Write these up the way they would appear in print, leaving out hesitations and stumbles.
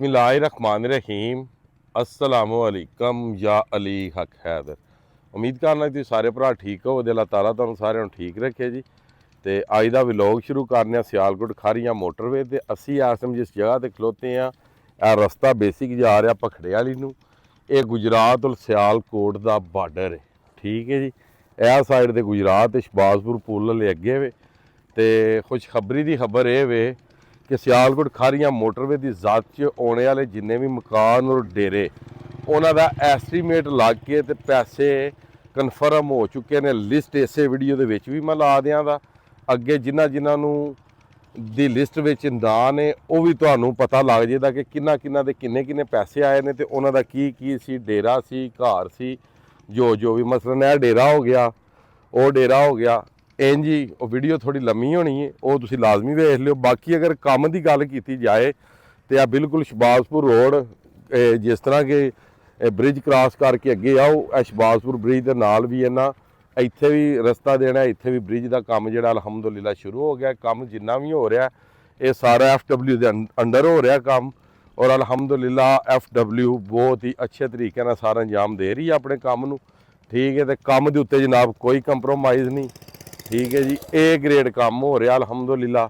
बिस्मिल्लाहिर्रहमानिर्रहीम अस्सलामुअलैकुम या अली हक हैदर। उम्मीद करना तुसीं सारे भरा ठीक हो। अल्लाह ताला तुहानूं सारिਆਂ ਨੂੰ ठीक रखे जी। तो अज का व्लॉग शुरू करने सियालकोट खारियां मोटरवे। तो असी इस टाइम जिस जगह पर खलोते हैं, यह रस्ता बेसिक जा रहा भखड़े वाली नूं। ये गुजरात और सियालकोट का बार्डर है, ठीक है जी। यह साइड तो गुजरात शहबाजपुर पुल वाले अगे वे। तो खुशखबरी की खबर ये वे कि सियालकोट खारियां मोटरवे की ज़ात च आने वाले जिन्ने भी मकान और डेरे उन्हों का एस्टीमेट लग के ते पैसे कन्फर्म हो चुके हैं। लिस्ट इस वीडियो के भी मैं ला देंगा। अगे जिन्होंने दी लिस्ट में ना ने वो भी तुहानूं पता लग जाएगा कि किन्ना दे किन्ने पैसे आए हैं, तो उन्हों की सी डेरा सी घर सी जो भी मसलन यह डेरा हो गया, वो डेरा हो गया। इंज जी वो वीडियो थोड़ी लम्मी होनी है, वो तुसीं लाजमी वेख लियो। बाकी अगर काम की गल की जाए तो यह बिल्कुल शहबाजपुर रोड जिस तरह के ब्रिज क्रॉस करके अगे आओ, शहबाजपुर ब्रिज के नाल भी है ना, इत्थे भी रस्ता देना, इत्थे भी ब्रिज का काम जो अलहमदुलिल्लाह शुरू हो गया। काम जिन्ना भी हो रहा ये सारा FW के अंडर हो रहा काम, और अलहमदुलिल्लाह FW बहुत ही अच्छे तरीके नाल सारा अंजाम दे रही है अपने काम नूं, ठीक है। तो काम के उत्ते जनाब कोई कंप्रोमाइज़ नहीं, ठीक है जी। ए ग्रेड काम हो रहा अलहमदुलिल्लाह,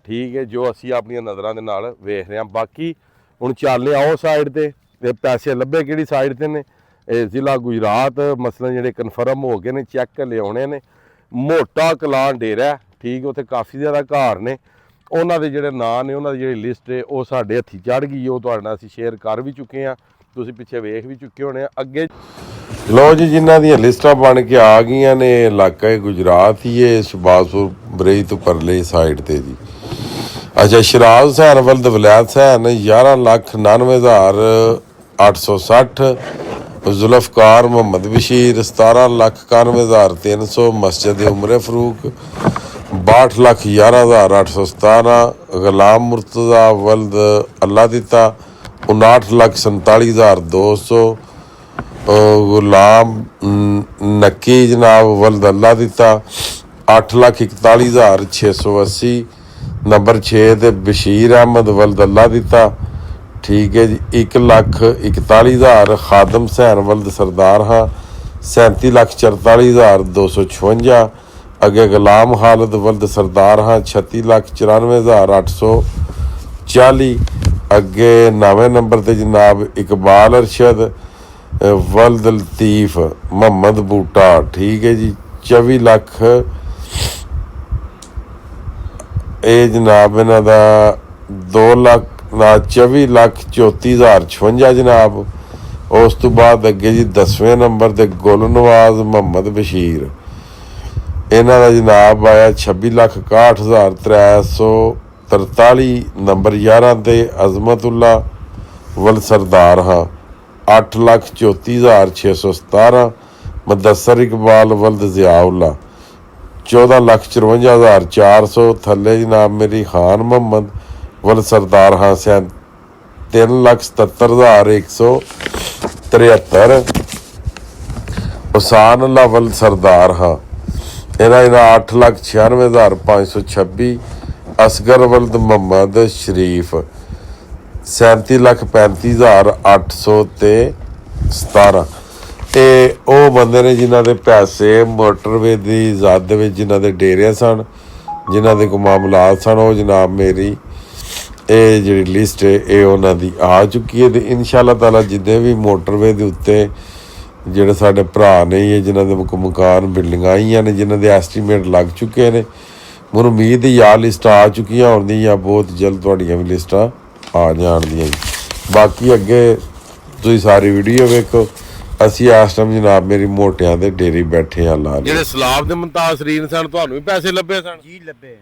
ठीक है, जो असी अपन नज़रों के नाल वेख रहे हैं। बाकी हुण चलने आओ साइड ते पैसे लभे किहड़ी साइड ते ने। जिला गुजरात मसलन जिहड़े कन्फर्म हो गए ने, चैक कर लियाने ने। मोटा कलां डेरा, ठीक, उत्थे काफ़ी ज़्यादा घर ने। उन्हां दे जिहड़े नाम ने, उन्हां दी जिहड़ी लिस्ट है वो साडे हत्थी चढ़ गई। वो तुहाडे नाल असीं शेयर कर भी चुके हैं, तुसीं पिछे वेख भी चुके होने। अगे लो जी, जिन्हां दी लिस्टां बन के आ गई ने, इलाका गुजरात ही है, शहबाजपुर ब्रिज तो परली साइड ते जी। अच्छा, शराज हुसैन वल्द वलैद हुसैन 11,99,860, जुल्फकार मोहम्मद बशीर 17,91,300, मस्जिद उमर फरूक 62,11,817, गुलाम मुर्तज़ा वल्द अल्लाह दिता 59,47,200, गुलाम नक्की जनाब वल्द अल्लाह दिता 8,41,680, नंबर 6 ते बशीर अहमद वल्द अल्लाह दिता, ठीक है जी। 1,41,000 खादम हुसैन वल्द सरदार हाँ 37,44,256, अगे गुलाम खालिद वल्द सरदार हाँ 36,94,840, अगे नवे नंबर ते जनाब इकबाल अरशद वल्द लतीफ मोहम्मद बूटा, ठीक है जी 24 लाख। ये जनाब इन्हां दा 24,34,56 जनाब। उस तो बाद अगे जी 10वें नंबर ते गुलनवाज मोहम्मद बशीर, इन्हां दा जनाब आया 26,61,343, नंबर 11 ते अजमतुल्ला वल्द सरदार हाँ 8,34,617, मुदस्सर इकबाल वल्द ज़ियाउल्ला 14,54,400, थले जनाब मेरी खान मोहम्मद वल्द सरदार हाँ 3,77,173, हुसैन अल्लाह वल्द सरदार हाँ इन्हां 8,96,526, असगर वल्द मोहम्मद शरीफ 37,35,817। ये वो बंदे ने जिन्हों के पैसे मोटरवे की ज़ात जिन्हों के डेरे सन, जिन्हों के कोई मामलात सन, वो जनाब मेरी ये जी लिस्ट है ये उन्होंने आ चुकी है। तो इंशाअल्लाह ताला जिन्ने भी मोटरवे के उत्ते जोड़े साढ़े भरा ने जिन्हों के मकान बिल्डिंग आईयां ने, जिन्हों के एस्टीमेट लग चुके हैं, मैं उम्मीद है या लिस्ट आ चुकी होनी या बहुत जल्द तुहाड़ियां भी लिस्टां आ जाणगियां। बाकी अगे तुसीं सारी वीडियो वेखो। असी इस टाइम जनाब मेरी मोटियां दे डेरे बैठे हैं ला जिहड़े सलाब दे मुंतासरीन सन, तुहानूं भी पैसे लभे सन जी? लभे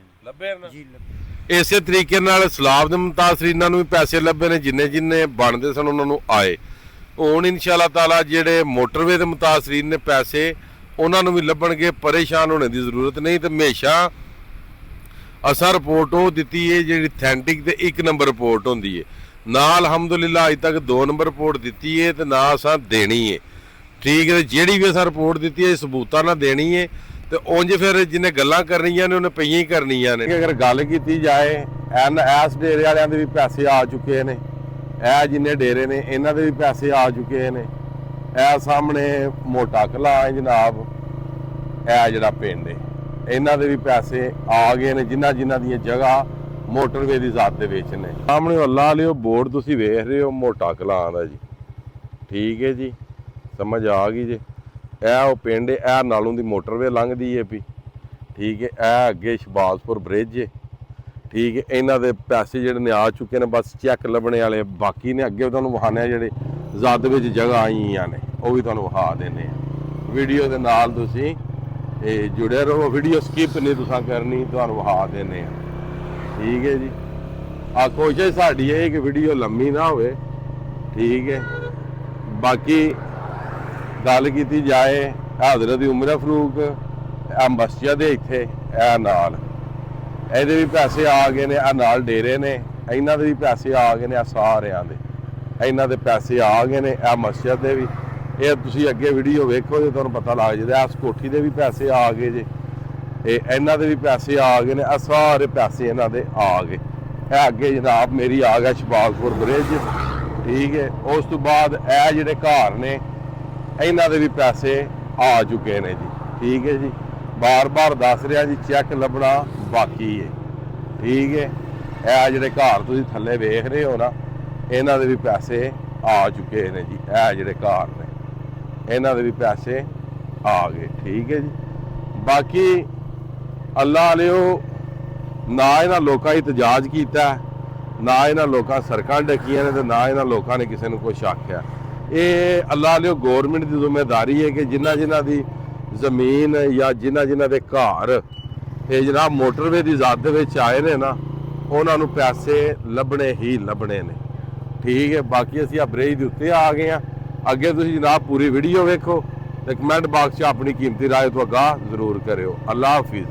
ना जी, लभे। इसे तरीके नाल सलाब दे मुंतासरीनां नूं भी पैसे लभे ने, जिन्ने जिन्ने बनदे सन उन्हां नूं आए। हुण इंशाअल्लाह ताला जिहड़े मोटरवे दे मुतासरीन ने पैसे उन्हां नूं भी लभणगे, परेशान होने की जरूरत नहीं। तो हमेशा असां रिपोर्ट वो दित्ती है जिहड़ी ऑथेंटिक ते 1 नंबर रिपोर्ट होंदी है ना। अलहमदुलिल्लाह अज तक 2 नंबर रिपोर्ट दी है तो ना असां देनी है, ठीक है। जिहड़ी भी असां रिपोर्ट दी है सबूतां नाल देनी है। तो उंज फिर जिन्हें गल्लां करनियां ने उन्हें पईयां ही करनियां ने। अगर गल की जाए इस डेरे वालियां दे भी पैसे आ चुके हैं, ਇਹ ਜਿੰਨੇ ਡੇਰੇ ਨੇ ਇਹਨਾਂ ਦੇ ਵੀ ਪੈਸੇ ਆ ਚੁੱਕੇ ਨੇ। ਇਹ ਸਾਹਮਣੇ ਮੋਟਾ ਕਲਾਂ ਹੈ ਜਨਾਬ, ਇਹ ਜਿਹੜਾ ਪਿੰਡ ਹੈ ਇਹਨਾਂ ਦੇ ਵੀ ਪੈਸੇ ਆ ਗਏ ਨੇ, ਜਿਨ੍ਹਾਂ ਦੀਆਂ ਜਗ੍ਹਾ ਮੋਟਰਵੇ ਦੀ ਜ਼ਾਤ ਦੇ ਵਿੱਚ ਨੇ। ਸਾਹਮਣੇ ਅੱਲਾ ਲਿਓ ਬੋਰਡ ਤੁਸੀਂ ਵੇਖ ਰਹੇ ਹੋ ਮੋਟਾ ਕਲਾਂ ਦਾ ਜੀ, ਠੀਕ ਹੈ ਜੀ, ਸਮਝ ਆ ਗਈ ਜੀ। ਇਹ ਉਹ ਪਿੰਡ ਹੈ, ਇਹ ਨਾਲੋਂ ਦੀ ਮੋਟਰਵੇ ਲੰਘਦੀ ਹੈ ਵੀ, ਠੀਕ ਹੈ। ਇਹ ਅੱਗੇ ਸ਼ਬਾਜ਼ਪੁਰ ਬ੍ਰਿਜ ਹੈ, ਠੀਕ ਹੈ। ਇਹਨਾਂ ਦੇ ਪੈਸੇ ਜਿਹੜੇ ਨੇ ਆ ਚੁੱਕੇ ਨੇ, ਬਸ ਚੈੱਕ ਲੱਭਣੇ ਵਾਲੇ ਬਾਕੀ ਨੇ। ਅੱਗੇ ਤੁਹਾਨੂੰ ਵਿਖਾਣੇ ਆ ਜਿਹੜੇ ਜ਼ਾਦ ਵਿੱਚ ਜਗ੍ਹਾ ਆਈਆਂ ਨੇ, ਉਹ ਵੀ ਤੁਹਾਨੂੰ ਵਿਖਾ ਦਿੰਦੇ ਆ। ਵੀਡੀਓ ਦੇ ਨਾਲ ਤੁਸੀਂ ਜੁੜੇ ਰਹੋ, ਵੀਡੀਓ ਸਕਿਪ ਨਹੀਂ ਤੁਸੀਂ ਕਰਨੀ, ਤੁਹਾਨੂੰ ਵਿਖਾ ਦਿੰਦੇ ਆ, ਠੀਕ ਹੈ ਜੀ। ਆ ਕੋਸ਼ਿਸ਼ ਸਾਡੀ ਇਹ ਕਿ ਵੀਡੀਓ ਲੰਮੀ ਨਾ ਹੋਵੇ, ਠੀਕ ਹੈ। ਬਾਕੀ ਗੱਲ ਕੀਤੀ ਜਾਏ ਹਜ਼ਰਤ ਉਮਰ ਫਰੂਕ ਆ ਮਸਜਿਦ ਦੇ ਇੱਥੇ, ਇਹ ਨਾਲ ਇਹਦੇ ਵੀ ਪੈਸੇ ਆ ਗਏ ਨੇ। ਆ ਨਾਲ ਡੇਰੇ ਨੇ, ਇਹਨਾਂ ਦੇ ਵੀ ਪੈਸੇ ਆ ਗਏ ਨੇ। ਆ ਸਾਰਿਆਂ ਦੇ ਇਹਨਾਂ ਦੇ ਪੈਸੇ ਆ ਗਏ ਨੇ। ਆ ਮਸਜਿਦ ਦੇ ਵੀ, ਇਹ ਤੁਸੀਂ ਅੱਗੇ ਵੀਡੀਓ ਵੇਖੋ ਜੇ ਤੁਹਾਨੂੰ ਪਤਾ ਲੱਗ ਜਾਏਗਾ। ਇਸ ਕੋਠੀ ਦੇ ਵੀ ਪੈਸੇ ਆ ਗਏ ਜੇ, ਇਹਨਾਂ ਦੇ ਵੀ ਪੈਸੇ ਆ ਗਏ ਨੇ। ਆ ਸਾਰੇ ਪੈਸੇ ਇਹਨਾਂ ਦੇ ਆ ਗਏ। ਇਹ ਅੱਗੇ ਜਨਾਬ ਮੇਰੀ ਆ ਗਿਆ ਸ਼ਬਾਜ਼ਪੁਰ ਬ੍ਰਿਜ, ਠੀਕ ਹੈ। ਉਸ ਤੋਂ ਬਾਅਦ ਇਹ ਜਿਹੜੇ ਘਰ ਨੇ ਇਹਨਾਂ ਦੇ ਵੀ ਪੈਸੇ ਆ ਚੁੱਕੇ ਨੇ ਜੀ, ਠੀਕ ਹੈ ਜੀ। ਬਾਰ-ਬਾਰ ਦੱਸ ਰਿਹਾ ਜੀ, ਚੈੱਕ ਲੱਭਣਾ ਬਾਕੀ ਹੈ, ਠੀਕ ਹੈ। ਇਹ ਜਿਹੜੇ ਘਰ ਤੁਸੀਂ ਥੱਲੇ ਵੇਖ ਰਹੇ ਹੋ ਨਾ, ਇਹਨਾਂ ਦੇ ਵੀ ਪੈਸੇ ਆ ਚੁੱਕੇ ਨੇ ਜੀ। ਇਹ ਜਿਹੜੇ ਘਰ ਨੇ ਇਹਨਾਂ ਦੇ ਵੀ ਪੈਸੇ ਆ ਗਏ, ਠੀਕ ਹੈ ਜੀ। ਬਾਕੀ ਅੱਲਾ ਲਿਓ ਨਾ ਇਹਨਾਂ ਲੋਕਾਂ ਇਤਜਾਜ ਕੀਤਾ, ਨਾ ਇਹਨਾਂ ਲੋਕਾਂ ਸੜਕਾਂ ਡਕੀਆਂ ਨੇ, ਤੇ ਨਾ ਇਹਨਾਂ ਲੋਕਾਂ ਨੇ ਕਿਸੇ ਨੂੰ ਕੁਛ ਆਖਿਆ। ਇਹ ਅੱਲਾ ਲਿਓ ਗੌਰਮੈਂਟ ਦੀ ਜ਼ਿੰਮੇਵਾਰੀ ਹੈ ਕਿ ਜਿਨ੍ਹਾਂ ਦੀ ਜ਼ਮੀਨ ਜਾਂ ਜਿਨ੍ਹਾਂ ਦੇ ਘਰ ਇਹ ਜਨਾਬ ਮੋਟਰਵੇ ਦੀ ਜ਼ਾਤ ਦੇ ਵਿੱਚ ਆਏ ਨੇ ਨਾ, ਉਹਨਾਂ ਨੂੰ ਪੈਸੇ ਲੱਭਣੇ ਹੀ ਲੱਭਣੇ ਨੇ, ਠੀਕ ਹੈ। ਬਾਕੀ ਅਸੀਂ ਆ ਬ੍ਰਿਜ ਦੇ ਉੱਤੇ ਆ ਗਏ ਆ। ਅੱਗੇ ਤੁਸੀਂ ਜਨਾਬ ਪੂਰੀ ਵੀਡੀਓ ਵੇਖੋ ਤੇ ਕਮੈਂਟ ਬਾਕਸ 'ਚ ਆਪਣੀ ਕੀਮਤੀ ਰਾਏ ਤੋਂ ਅਗਾਹ ਜ਼ਰੂਰ ਕਰਿਓ। ਅੱਲਾ ਹਾਫਿਜ਼।